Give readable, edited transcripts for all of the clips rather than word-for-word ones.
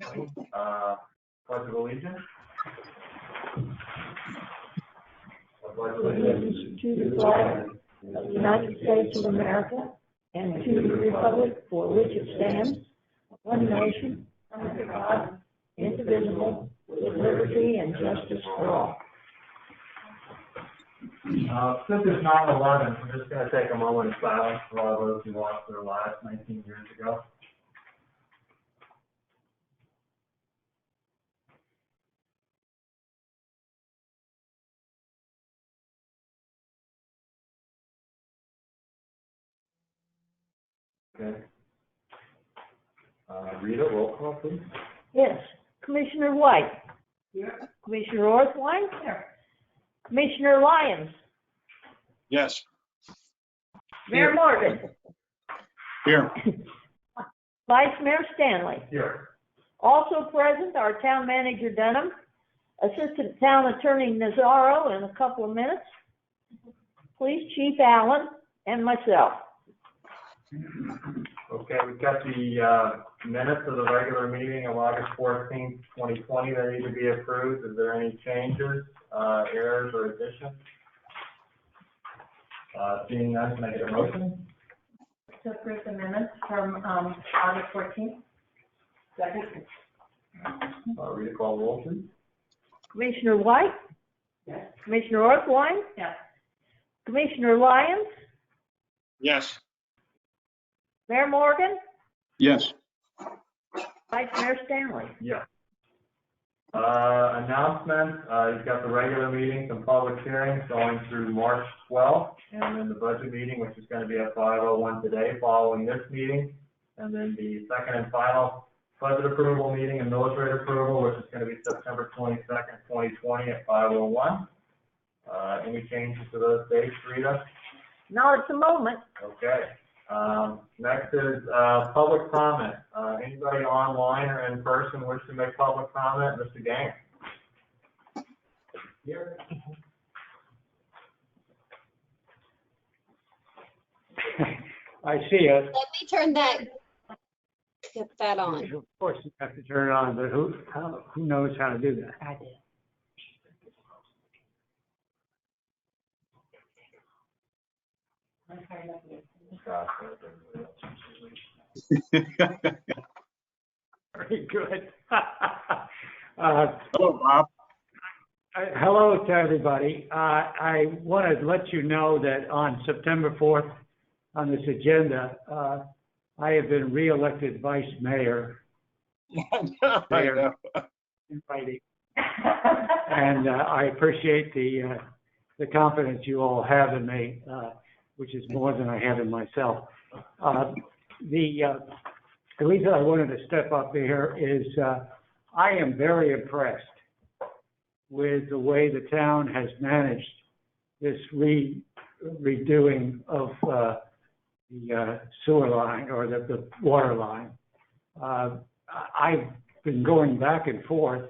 Pledge of allegiance. Allegiance to the flag of the United States of America and to the republic for which it stands, one nation, under God, indivisible, with liberty and justice for all. Since it's 9/11, I'm just going to take a moment of silence for all those who lost their lives 19 years ago. Okay. Rita, roll call, please. Yes. Commissioner White. Here. Commissioner Orthwein. Here. Commissioner Lyons. Yes. Mayor Morgan. Here. Vice Mayor Stanley. Here. Also present are Town Manager Dunham, Assistant Town Attorney Nazaro in a couple of minutes, Police Chief Allen, and myself. Okay, we've got the minutes of the regular meeting of August 14th, 2020 that need to be approved. Is there any changes, errors, or additions? Seeing none, can I get a motion? To approve the minutes from August 14th. Second. Rita, call roll, please. Commissioner White? Yes. Commissioner Orthwein? Yes. Commissioner Lyons? Yes. Mayor Morgan? Yes. Vice Mayor Stanley? Yeah. Announcements, you've got the regular meetings and public hearings going through March 12th, and then the budget meeting, which is going to be at 5:01 today following this meeting, and then the second and final budget approval meeting and millage rate approval, which is going to be September 22nd, 2020 at 5:01. Any changes to those dates, Rita? Not at the moment. Okay. Next is public comment. Anybody online or in person wish to make public comment? Mr. Gang. Here. I see it. Let me turn that, get that on. Of course, you have to turn it on, but who knows how to do that? I did. Very good. Hello, Bob. Hello to everybody. I want to let you know that on September 4th, on this agenda, I have been re-elected vice mayor. I Inviting. And I appreciate the confidence you all have in me, which is more than I have in myself. The reason I wanted to step up here is I am very impressed with the way the town has managed this redoing of the sewer line or the water line. I've been going back and forth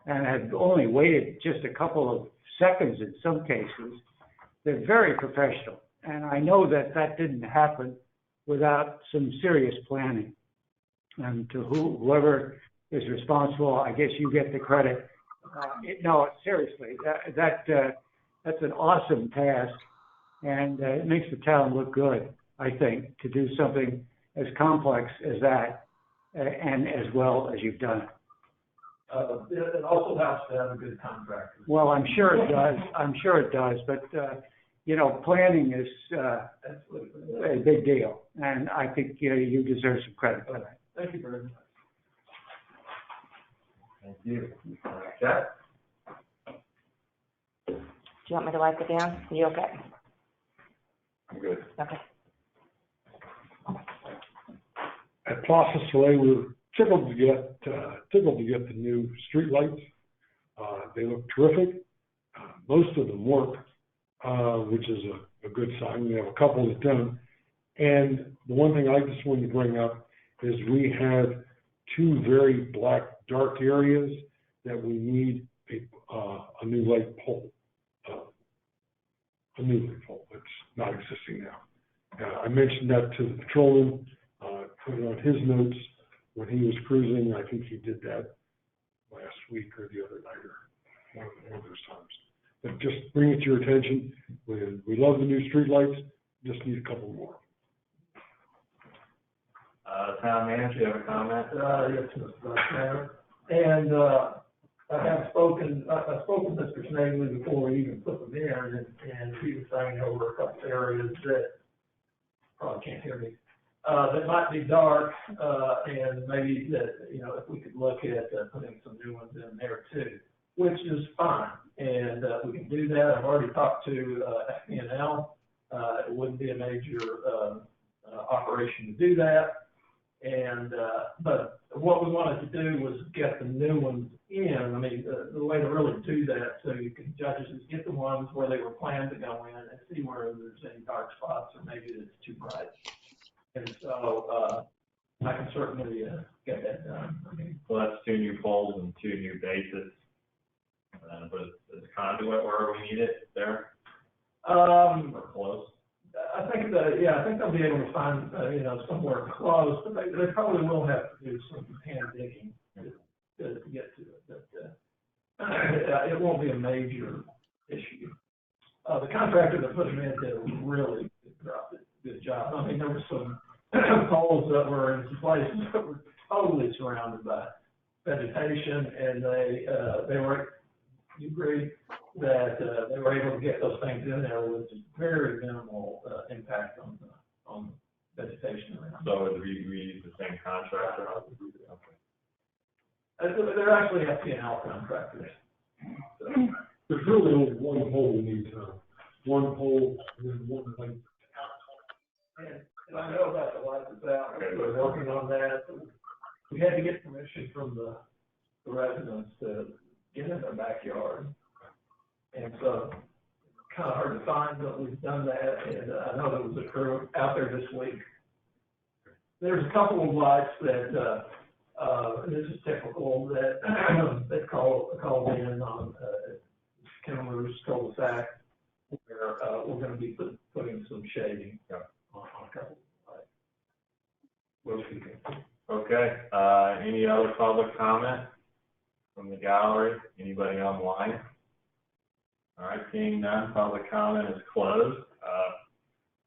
and have only waited just a couple of seconds in some cases. They're very professional, and I know that that didn't happen without some serious planning. And to whoever is responsible, I guess you get the credit. No, seriously, that's an awesome task, and it makes the town look good, I think, to do something as complex as that, and as well as you've done it. It also helps to have a good contractor. Well, I'm sure it does. I'm sure it does. But, you know, planning is a big deal. And I think you deserve some credit for that. Thank you very much. Thank you. Jeff? Do you want me to wipe it down? Are you okay? I'm good. Okay. At Plaza Soleil, we were tickled to get the new street lights. They look terrific. Most of them work, which is a good sign. We have a couple that don't. And the one thing I just wanted to bring up is we have two very black, dark areas that we need a new light pole. A new light pole that's not existing now. I mentioned that to the patrolman, put it on his notes. when he was cruising. I think he did that last week or the other night or one of those times. But just bring it to your attention. We love the new streetlights, just need a couple more. Town manager, you have a comment? Yes, Mr. Vice Mayor. And, I spoke with Mr. Snavely before we even put them in, and he was saying over a couple areas that, probably can't hear me, that might be dark, and maybe that, you know, if we could look at putting some new ones in there too, which is fine, and, we can do that. I've already talked to, FPNL. It wouldn't be a major, operation to do that. And, but what we wanted to do was get the new ones in. I mean, the way to really do that, so you can, judges, is get the ones where they were planned to go in and see where there's any dark spots or maybe it's too bright. And so, I can certainly, get that done. I mean, Well, that's 2 new poles and 2 new bases. But is conduit where we need it there, or close? I think I think they'll be able to find, you know, somewhere close, but they probably will have to do some hand digging to get to it, but, it won't be a major issue. The contractor that put them in did a really good job. I mean, there were some poles that were in some places that were totally surrounded by vegetation, and they were, you agree, that they were able to get those things in there with very minimal impact on vegetation around. So would we use the same contractor? Okay. They're actually FPNL contractors. So, There's really only one pole we need, one pole and then one light. and I know about the lights is out, we're working on that. We had to get permission from the residents to get in their backyard. And so, kind of hard to find, but we've done that, and I know there was a crew out there this week. There's a couple of lights that, this is typical, that they called in on, Kimmer's cul-de-sac, where, we're gonna be putting some shading on a couple of lights. Which we can. Okay, any other public comment from the gallery? Anybody online? All right, seeing none, public comment is closed.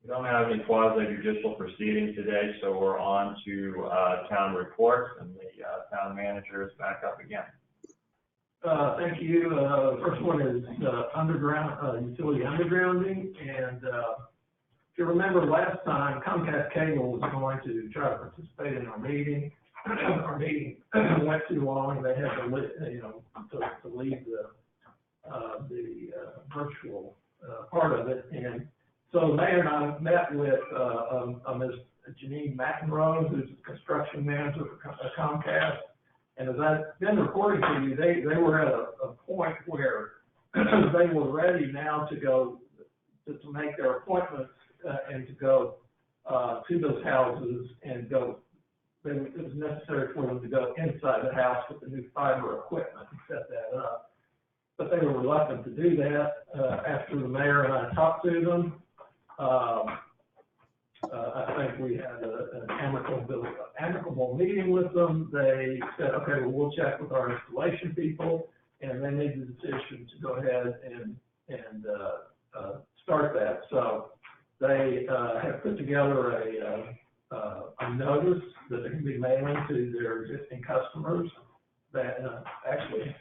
We don't have any quasi-judicial proceedings today, so we're on to, town reports, and the, town manager is back up again. Thank you. The first one is, underground, utility undergrounding, and, if you remember last time, Comcast Cable was going to try to participate in our meeting. Our meeting went too long, and they had to, you know, to leave the virtual, part of it. And so the mayor and I met with, Ms. Janine McEnroe, who's the construction manager for Comcast. And as I've been reporting to you, they were at a point where they were ready now to go, to make their appointments, and to go, to those houses and go. It was necessary for them to go inside the house with the new fiber equipment and set that up. But they were reluctant to do that. After the mayor and I talked to them, I think we had an amicable meeting with them. They said, okay, well, we'll check with our installation people, and they made the decision to go ahead and start that. So they have put together a notice that they can be mailing to their existing customers that actually,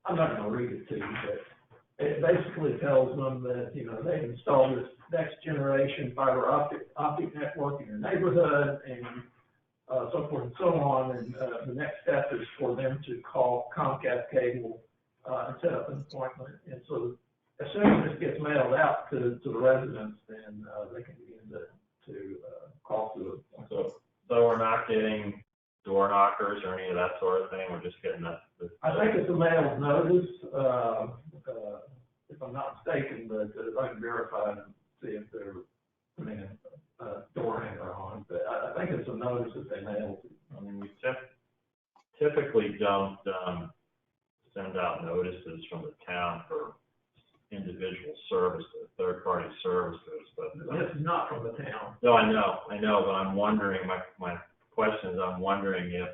I'm not going to read it to you, but it basically tells them that, you know, they install this next generation fiber optic network in your neighborhood and so forth and so on. And the next step is for them to call Comcast Cable and set up an appointment. And so as soon as this gets mailed out to the residents, then they can begin to call through it. So we're not getting door knockers or any of that sort of thing, we're just getting that. I think it's a mailed notice, if I'm not mistaken, but if I can verify and see if they're putting a door hanger on, but I think it's a notice that they mailed. I mean, we typically don't, send out notices from the town for individual services, third-party services, but. This is not from the town. No, I know, but I'm wondering, my question is I'm wondering if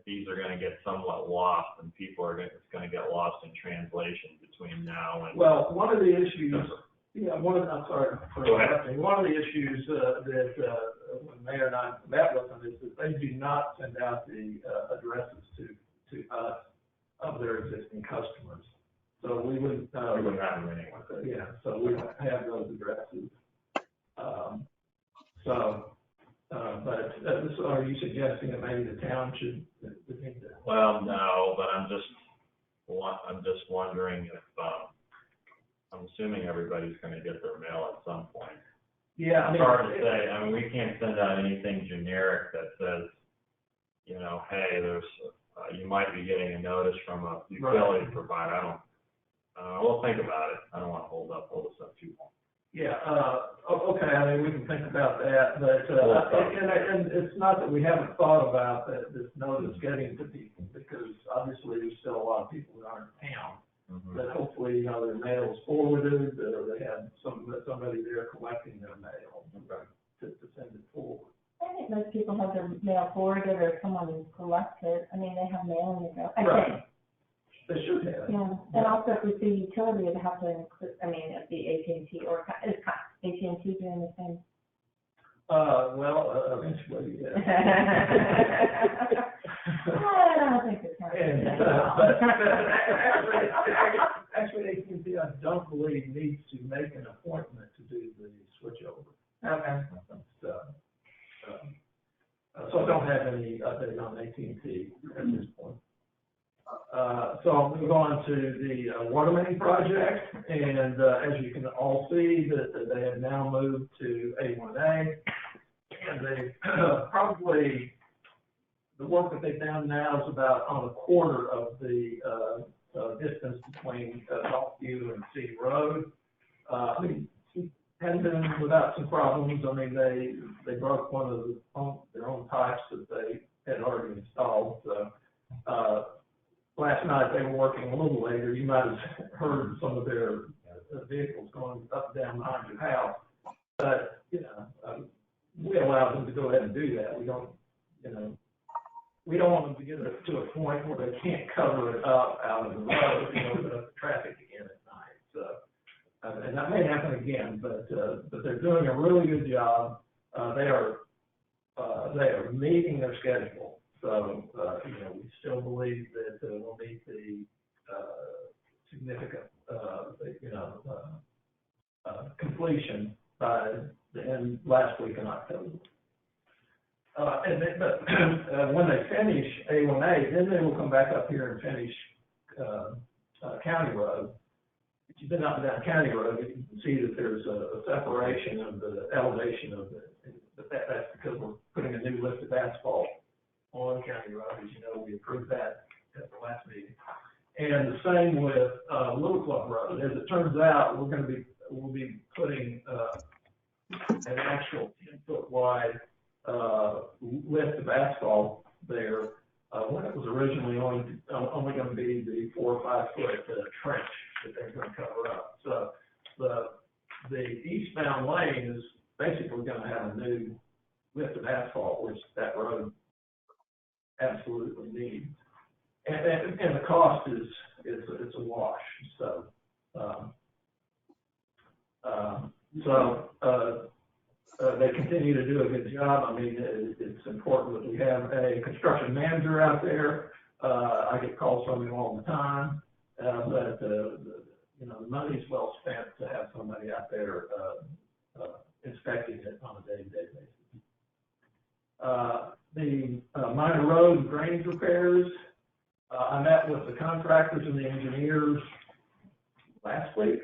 these are gonna get somewhat lost and people are it's gonna get lost in translation between now and. Well, one of the issues, I'm sorry for Go ahead. interrupting. One of the issues, when the mayor and I met with them is that they do not send out the, addresses to us of their existing customers. So we would, We wouldn't have them anyway. yeah, so we don't have those addresses. So are you suggesting that maybe the town should, need to? Well, no, but I'm just wondering if, I'm assuming everybody's gonna get their mail at some point. Yeah, I It's mean. hard to say, I mean, we can't send out anything generic that says, you know, hey, you might be getting a notice from a utility provider, we'll think about it, I don't wanna hold us up too long. Yeah, okay, I mean, we can think about that, but, and it's not that we haven't thought about this notice getting to people, because obviously there's still a lot of people that aren't in town, that hopefully, you know, their mail's forwarded, or they have somebody there collecting their mail to send it forward. I think most people have their mail forwarded or someone collects it. I mean, they have mailing address. I Right. think. They should have. Yeah, and also if we see utility, it'd have to include, I mean, it'd be AT&T or, is AT&T doing the same? Well, eventually, yeah. I don't think it's. And, actually, AT&T, I don't believe needs to make an appointment to do the switchover. Okay. So I don't have any update on AT&T at this point. So I'll move on to the water main project, and as you can all see, that they have now moved to A1A, and they probably, the work that they've done now is about on a quarter of the distance between Gulfview and City Road. I mean, it hasn't been without some problems. I mean, they broke one of their own pipes that they had already installed. So last night they were working a little later. You might have heard some of their vehicles going up and down behind your house. But, you know, we allow them to go ahead and do that. We don't, you know, we don't want them to get to a point where they can't cover it up out of the road, you know, open up the traffic again at night. So, and that may happen again, but they're doing a really good job. They are meeting their schedule. So, you know, we still believe that we'll meet the significant, completion by the end last week in October. But when they finish A1A, then they will come back up here and finish County Road. If you've been up and down County Road, you can see that there's a separation of the elevation of that's because we're putting a new lift of asphalt on County Road. As you know, we approved that at the last meeting. And the same with Little Club Road. As it turns out, we'll be putting an actual 10-foot wide lift of asphalt there when it was originally only going to be the 4 or 5 foot trench that they're going to cover up. So the eastbound lane is basically going to have a new lift of asphalt, which that road absolutely needs. And the cost is a wash. So they continue to do a good job. I mean, it's important that we have a construction manager out there. I get calls from him all the time, but you know, the money's well spent to have somebody out there inspecting it on a day-to-day basis. The minor road and drainage repairs. I met with the contractors and the engineers last week,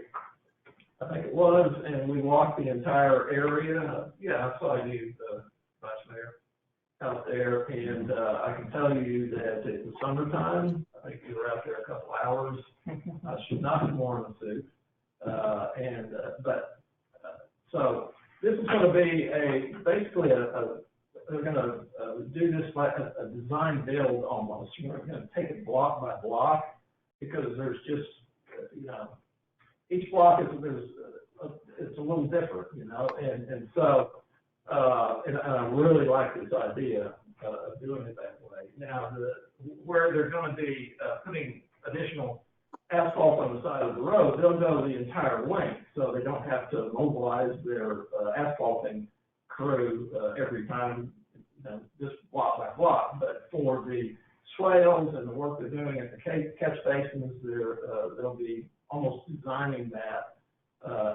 I think it was, and we walked the entire area. Yeah, I saw you, Vice Mayor, out there, and I can tell you that it was summertime. I think you were out there a couple hours. I should not have worn a suit. So this is going to be basically they're going to do this like a design build almost. You're going to take it block by block because there's just, you know, each block it's a little different, you know, and so And I really like this idea of doing it that way. Now, where they're gonna be, putting additional asphalt on the side of the road, they'll go the entire length, so they don't have to mobilize their, asphalting crew, every time, just block by block. But for the swales and the work they're doing at the catch basins, they'll be almost designing that,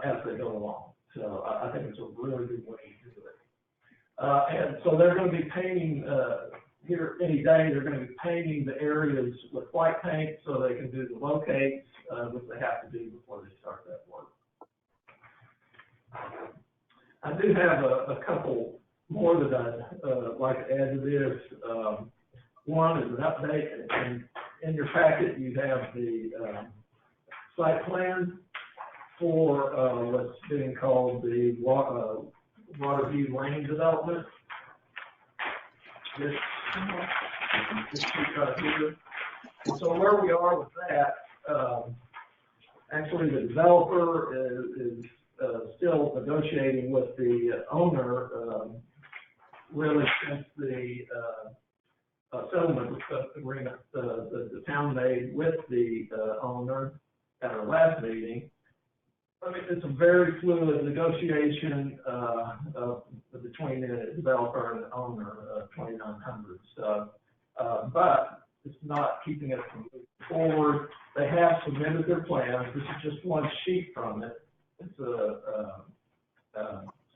as they go along. So I think it's a really good way to do it. And so they're gonna be painting, here any day, they're gonna be painting the areas with white paint so they can do the locates, which they have to do before they start that work. I do have a couple more that I'd like to add to this. One is an update, and in your packet, you have the, site plan for, what's being called the Waterview Lane development. This sheet right here. And so where we are with that, actually the developer is still negotiating with the owner, really since the settlement agreement the town made with the owner at our last meeting. I mean, it's a very fluid negotiation between the developer and the owner of 2900. But it's not keeping us from moving forward. They have submitted their plans. This is just one sheet from it. It's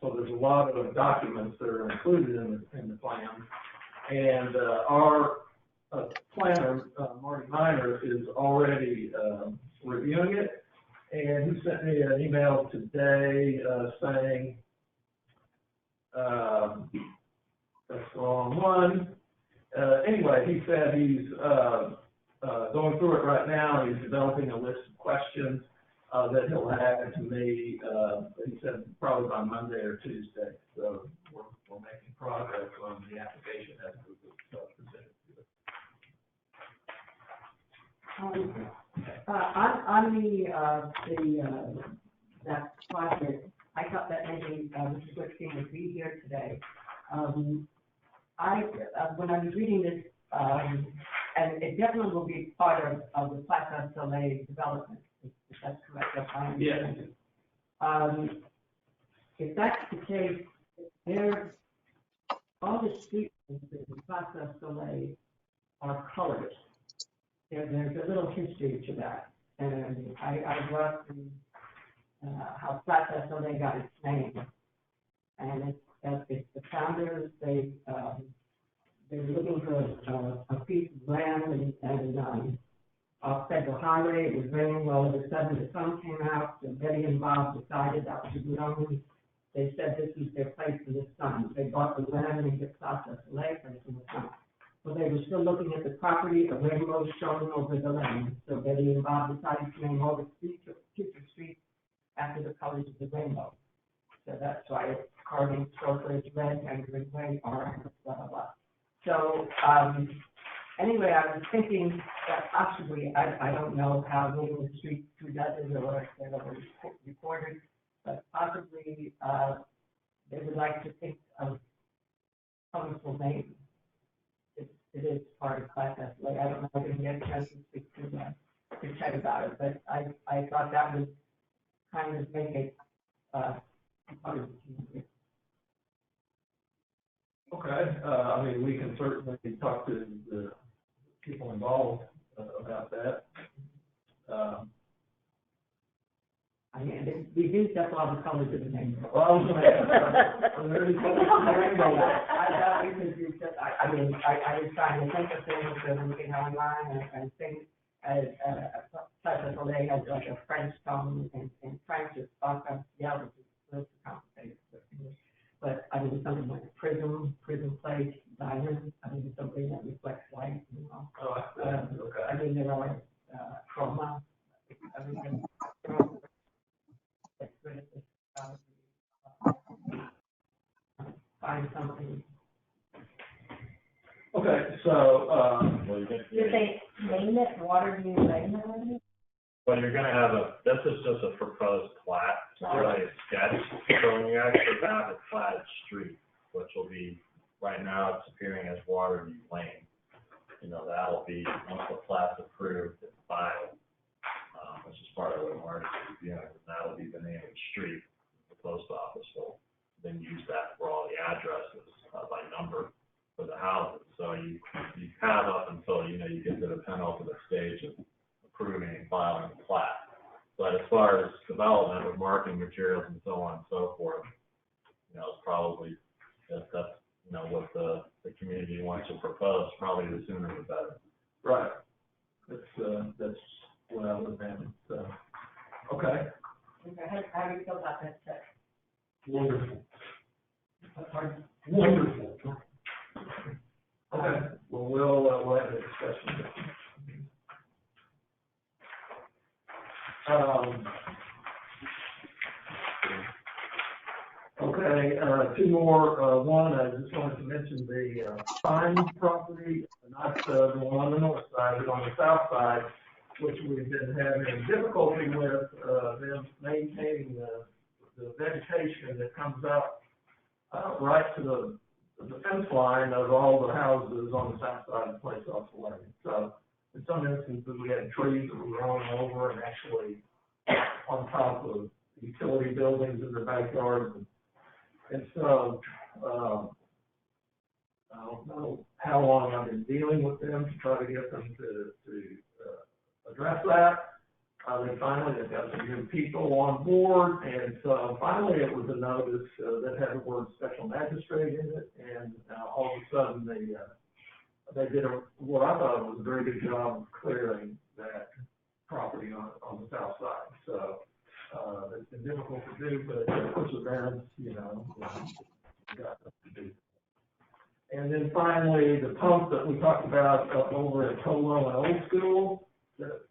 so there's a lot of documents that are included in the plan. And our planner, Marty Miner, is already reviewing it. And he sent me an email today saying, that's the wrong one. Anyway, he said he's going through it right now. He's developing a list of questions that he'll add to me. He said probably by Monday or Tuesday. So we're making progress on the application as we presented to it. On that project, I thought that maybe Mr. Goodstein would be here today. When I was reading this, and it definitely will be part of the Plaza Soleil development, if that's correct, if I understand. Yes. If that's the case, all the streets in the Plaza Soleil are colored. There's a little history to that, and I brought how Plaza Soleil got its name, and it's the founders. They were looking for a piece of land and off Federal Highway. It was raining. All of a sudden, the sun came out, and Betty and Bob decided that was a good omen. They said this was their place in the sun. They bought the land and get Plaza Soleil place in the sun. Well, they were still looking at the property, a rainbow showing over the land. So Betty and Bob decided to name all the future streets after the colors of the rainbow. So that's why it's carving Strawbridge red, Mandarin Way, orange, blah, blah, blah. So, anyway, I was thinking that possibly, I don't know how many of the streets, 2 dozen or if they're recorded, but possibly, they would like to think of colorful names. It is part of Plaza Soleil. I don't know if I can get a chance to speak to Ted about it, but I thought that would kind of make it, part of the community. Okay, I mean, we can certainly talk to the people involved about that. I mean, we do step all the colors of the rainbow. Well, I was gonna ask, are there any colors in the rainbow? I mean, I was trying to think of things that we can have online and things as, Plaza Soleil has like a French tongue and French is awesome, yeah, which is a little complicated. But I mean, something like a prism plate, diamond, I mean, something that reflects light, you know. Oh, okay. I mean, there are, chroma, everything. That's good at this, find something. Okay, so, Did they name it Waterview Lane? Well, you're gonna have this is just a proposed plat, it's really a sketch, so when you actually have a platted street, which will be, right now it's appearing as Waterview Lane. You know, that'll be, once the plat's approved, it's filed, which is part of what Marty's reviewing, and that'll be the name of the street. The post office will then use that for all the addresses, by number for the houses. So you have up until, you know, you get to the penultimate stage of approving and filing the plat. But as far as development with marketing materials and so on and so forth, you know, it's probably, that's, you know, what the community wants to propose, probably the sooner the better. Right. That's what I would imagine, so, okay. Okay, how do you feel about that, Chuck? Wonderful. Wonderful. Okay, well, we'll have a discussion. Okay, two more. One, I just wanted to mention the Pine property, not the one on the north side, but on the south side, which we've been having difficulty with them maintaining the vegetation that comes up right to the fence line of all the houses on the south side of the place off the lake. So in some instances, we had trees that were growing over and actually on top of utility buildings in their backyards. And so, I don't know how long I've been dealing with them to try to get them to address that. Then finally, they've got some new people on board, and so finally it was a notice that had the word special magistrate in it, and all of a sudden they did what I thought was a very good job of clearing that property on the south side. So it's been difficult to do, but perseverance, you know, got to do. And then finally, the pump that we talked about up over at Tolo and Old School that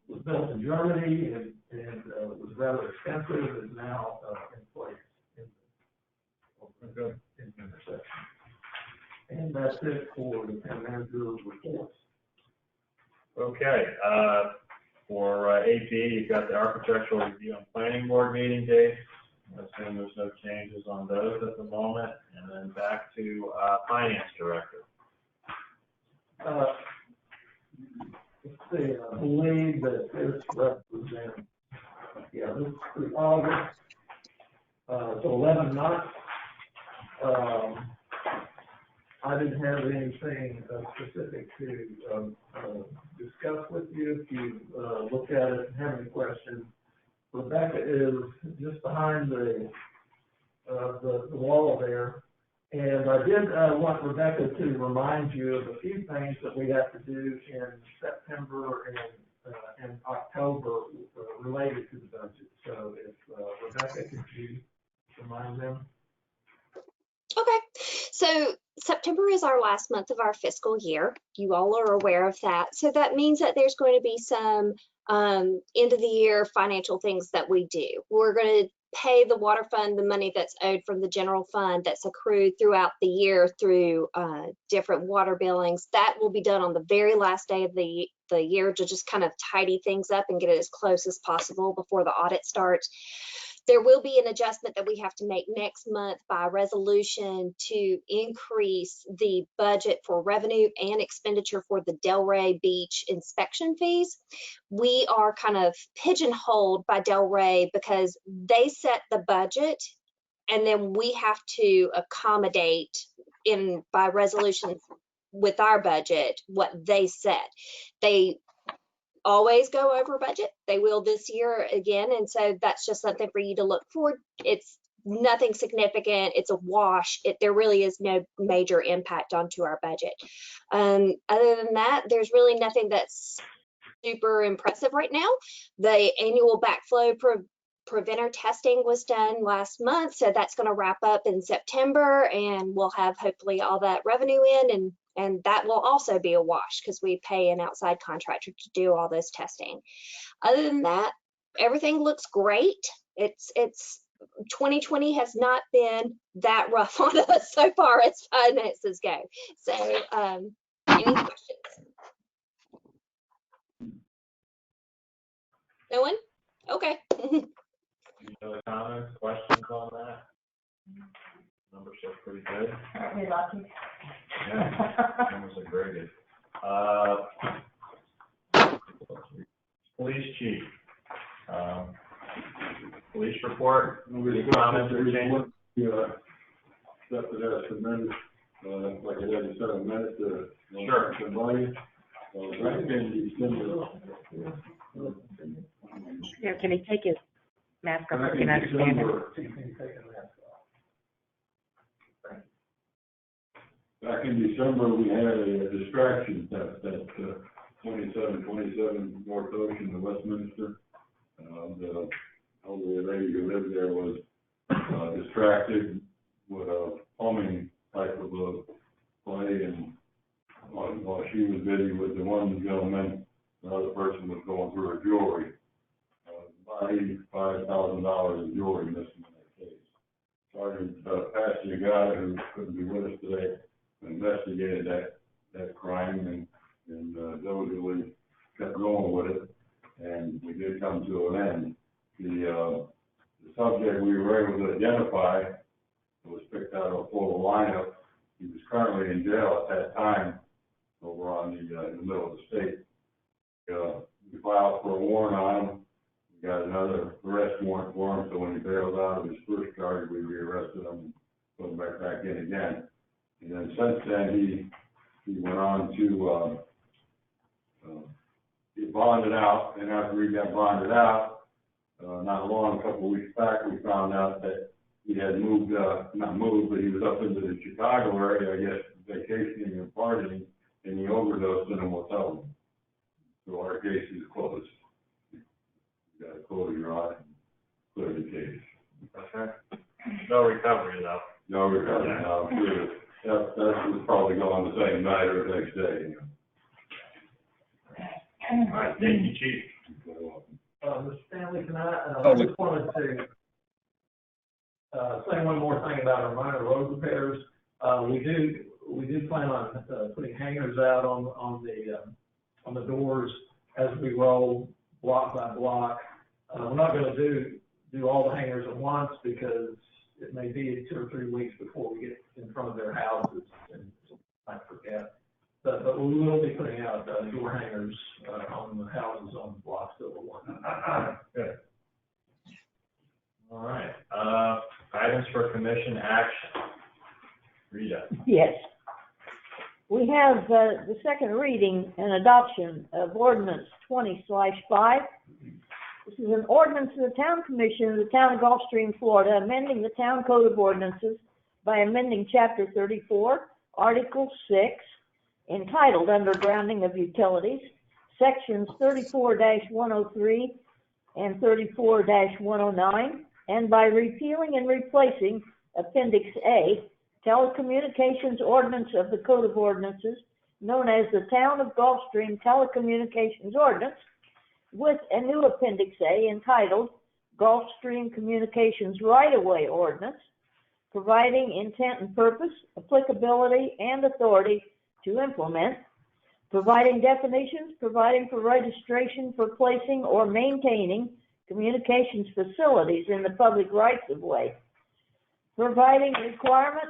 was built in Germany and was rather expensive, is now in place in the intersection. And that's it for the town manager's reports. Okay, for AP, you've got the architectural review and planning board meeting dates. I assume there's no changes on those at the moment. And then back to finance director. Let's see, I believe that this represents, yeah, this is through August, so 11 months. I didn't have anything specific to discuss with you. If you look at it and have any questions, Rebecca is just behind the wall there. And I did want Rebecca to remind you of a few things that we have to do in September and October related to the budget. So if Rebecca, could you remind them? Okay, so September is our last month of our fiscal year. You all are aware of that. So that means that there's going to be some end of the year financial things that we do. We're going to pay the water fund the money that's owed from the general fund that's accrued throughout the year through different water billings. That will be done on the very last day of the year to just kind of tidy things up and get it as close as possible before the audit starts. There will be an adjustment that we have to make next month by resolution to increase the budget for revenue and expenditure for the Delray Beach inspection fees. We are kind of pigeonholed by Delray because they set the budget and then we have to accommodate by resolutions with our budget what they set. They always go over budget. They will this year again. And so that's just something for you to look for. It's nothing significant. It's a wash. There really is no major impact onto our budget. Other than that, there's really nothing that's super impressive right now. The annual backflow preventer testing was done last month. So that's going to wrap up in September and we'll have hopefully all that revenue in and that will also be a wash because we pay an outside contractor to do all this testing. Other than that, everything looks great. It's 2020 has not been that rough on us so far as finances go. So, any questions? No one? Okay. Any other comments, questions on that? Numbers look pretty good. Aren't we lucky? Yeah, numbers look very good. Police chief. Police report, any comments or changes? Stuff that has tremendous, like I had said, a minute to. Sure. Somebody, back in December. Here, can he take his mask off? Back He in can understand it. December, back in December, we had a distraction test at 2727 North Ocean in Westminster. The elderly lady who lived there was distracted with a plumbing type of a play, and while she was busy with the one gentleman, another person was going through her jewelry. About $85,000 of jewelry missing in that case. Sergeant Patsy Agata, who couldn't be with us today, investigated that crime and diligently kept going with it, and we did come to an end. The subject we were able to identify was picked out of a full lineup. He was currently in jail at that time over on in the middle of the state. We filed for a warrant on him. We got another arrest warrant for him, so when he bailed out of his first charge, we rearrested him and put him back in again. And then since then, he went on to get bonded out, and after he got bonded out, not long, a couple of weeks back, we found out that he had moved, not moved, but he was up into the Chicago area, I guess, vacationing and partying, and he overdosed in a motel room. So our case is closed. We got a closure on it, clear the case. Okay. No recovery though. No recovery, no, clear. That was probably going the same night or the next day, you know. All right, thank you, chief. Mr. Stanley, can I just wanted to, say one more thing about our minor road repairs. We do plan on, putting hangers out on the doors as we roll block by block. We're not gonna do all the hangers at once because it may be 2 or 3 weeks before we get in front of their houses and I forget. But we will be putting out door hangers on the houses on the blocks that we're working on. Good. All right, items for commission action. Rita. Yes. We have the second reading and adoption of ordinance 20/5. This is an ordinance of the Town Commission of the Town of Gulfstream, Florida, amending the Town Code of Ordinances by amending Chapter 34, Article 6, entitled Undergrounding of Utilities, Sections 34-103 and 34-109, and by repealing and replacing Appendix A, Telecommunications Ordinance of the Code of Ordinances, known as the Town of Gulfstream Telecommunications Ordinance, with a new Appendix A entitled Gulfstream Communications Right-of-Way Ordinance, providing intent and purpose, applicability, and authority to implement, providing definitions, providing for registration for placing or maintaining communications facilities in the public rights-of-way, providing requirement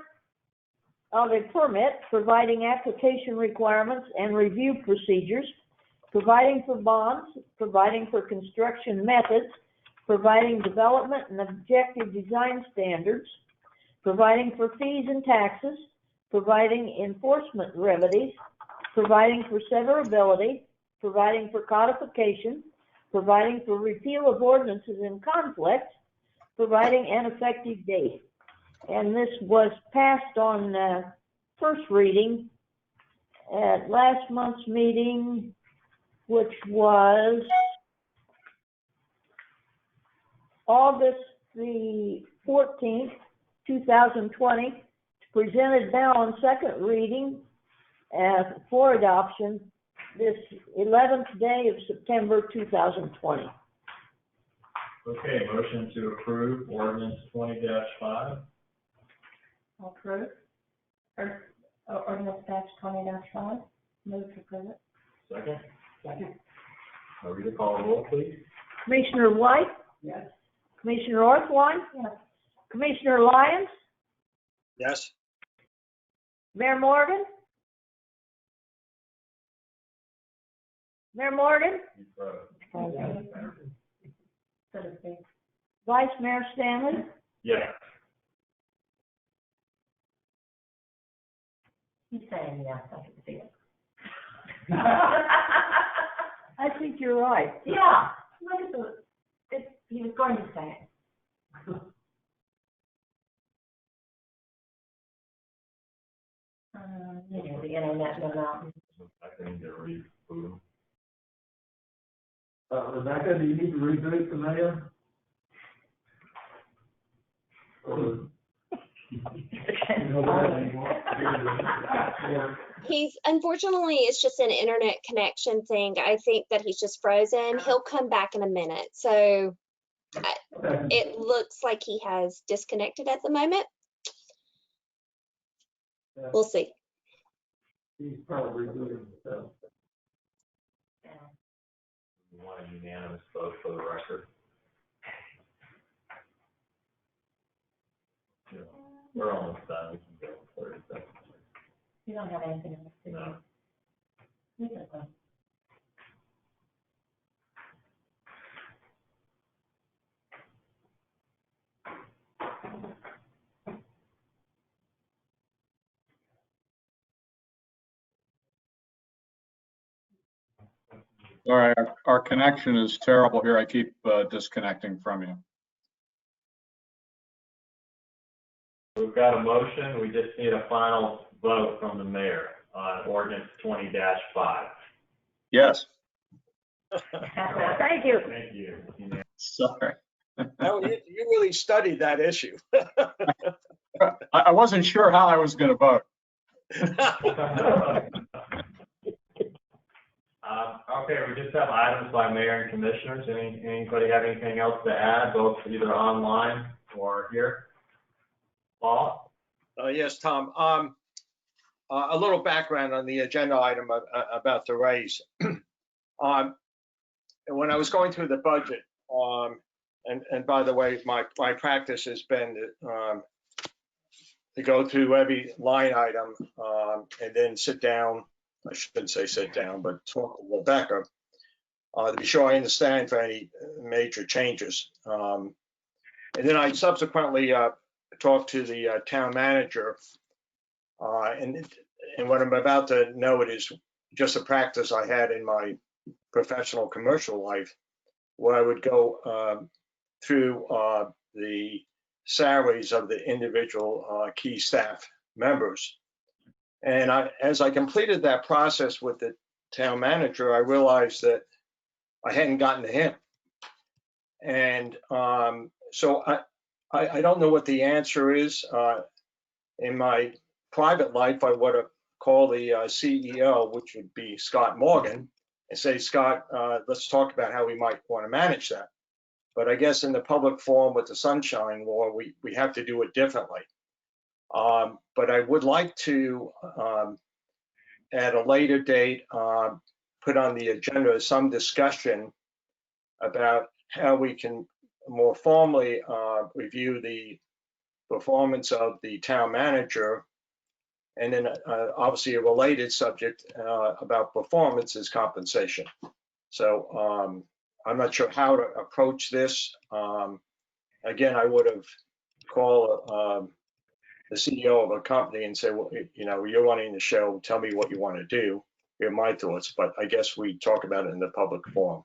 of a permit, providing application requirements and review procedures, providing for bonds, providing for construction methods, providing development and objective design standards, providing for fees and taxes, providing enforcement remedies, providing for severability, providing for codification, providing for repeal of ordinances in conflict, providing an effective date. And this was passed on first reading at last month's meeting, which was August the 14th, 2020, presented now on second reading for adoption this 11th day of September 2020. Okay, motion to approve ordinance 20-5. I'll approve. Ordinance 20-5, move to approve it. Second? Second. Rita, call the roll, please. Commissioner White? Yes. Commissioner Orthwein? Yes. Commissioner Lyons? Yes. Mayor Morgan? Mayor Morgan? So to speak. Vice Mayor Stanley? Yes. He's saying yes, I can see it. I think you're right. Yeah, look at he was going to say it. You know, the internet went out. I think they're rebooting. Rebecca, do you need to reboot the mayor? Or- Unfortunately, it's just an internet connection thing. I think that he's just frozen. He'll come back in a minute. So Okay. it looks like he has disconnected at the moment. Yeah. We'll see. He's probably rebooting, so. We want a unanimous vote for the record. Yeah, we're almost done. We can go in 30 seconds. You don't have anything else to do. No. You can go. Sorry, our connection is terrible here. I keep disconnecting from you. We've got a motion. We just need a final vote from the mayor on ordinance 20-5. Yes, Thank you. Thank you. sorry. No, you really studied that issue. I wasn't sure how I was going to vote. Okay, we just have items by mayor and commissioners. Anybody have anything else to add, both either online or here? Paul? Yes, Tom. A little background on the agenda item about the raise. When I was going through the budget, and by the way, my practice has been to go through every line item and then sit down. I shouldn't say sit down, but talk with Rebecca to be sure I understand for any major changes. And then I subsequently talked to the town manager, and what I'm about to note is just a practice I had in my professional commercial life, where I would go through the salaries of the individual key staff members. And as I completed that process with the town manager, I realized that I hadn't gotten to him. And so I don't know what the answer is. In my private life, I would have called the CEO, which would be Scott Morgan, and say, Scott, let's talk about how we might want to manage that. But I guess in the public forum with the Sunshine Law, we have to do it differently. But I would like to, at a later date, put on the agenda some discussion about how we can more formally review the performance of the town manager. And then obviously a related subject about performance is compensation. So I'm not sure how to approach this. Again, I would have called the CEO of a company and say, well, you know, you're running the show, tell me what you want to do. Here are my thoughts, but I guess we talk about it in the public forum.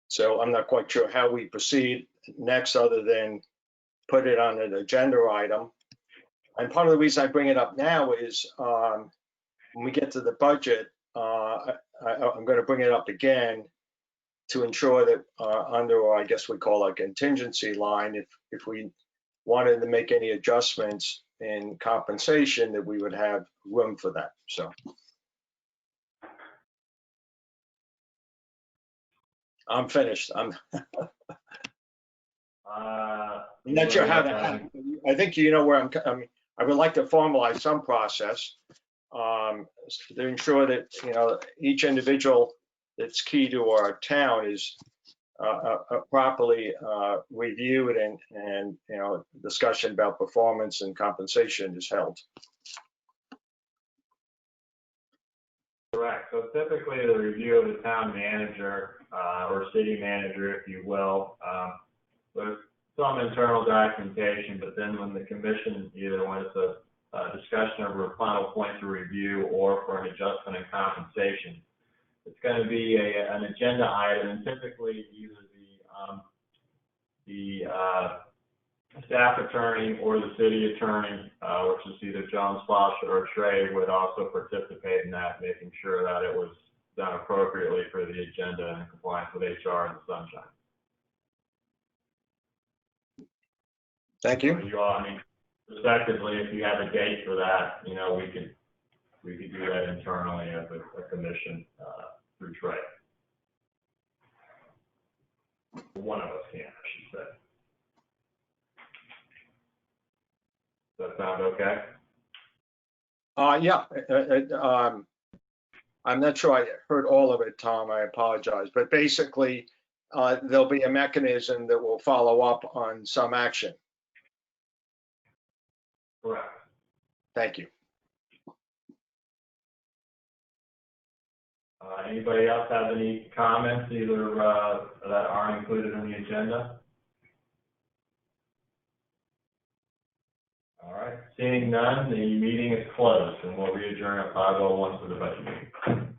So I'm not quite sure how we proceed next, other than put it on an agenda item. And part of the reason I bring it up now is when we get to the budget, I'm going to bring it up again to ensure that under, I guess we call a contingency line, if we wanted to make any adjustments in compensation, that we would have room for that. So I'm finished. I'm not sure how to. I think you know where I'm. I mean, I would like to formalize some process to ensure that, you know, each individual that's key to our town is properly reviewed and, you know, discussion about performance and compensation is held. Correct. So typically, the review of the town manager, or city manager, if you will, there's some internal documentation, but then when the commission, either when it's a discussion over a final point to review or for an adjustment in compensation, it's going to be an agenda item, and typically either the staff attorney or the city attorney, which is either John Splasher or Trey, would also participate in that, making sure that it was done appropriately for the agenda and in compliance with HR and the sunshine. Thank you. So you all, I mean, respectively, if you have a date for that, you know, we could do that internally as a commission, through Trey. One of us can, I should say. Does that sound okay? Yeah, I'm not sure I heard all of it, Tom, I apologize, but basically, there'll be a mechanism that will follow up on some action. Correct. Thank you. Anybody else have any comments, either that aren't included in the agenda? All right, seeing none, the meeting is closed, and we'll re-adjourn at 5:01 for the budget meeting.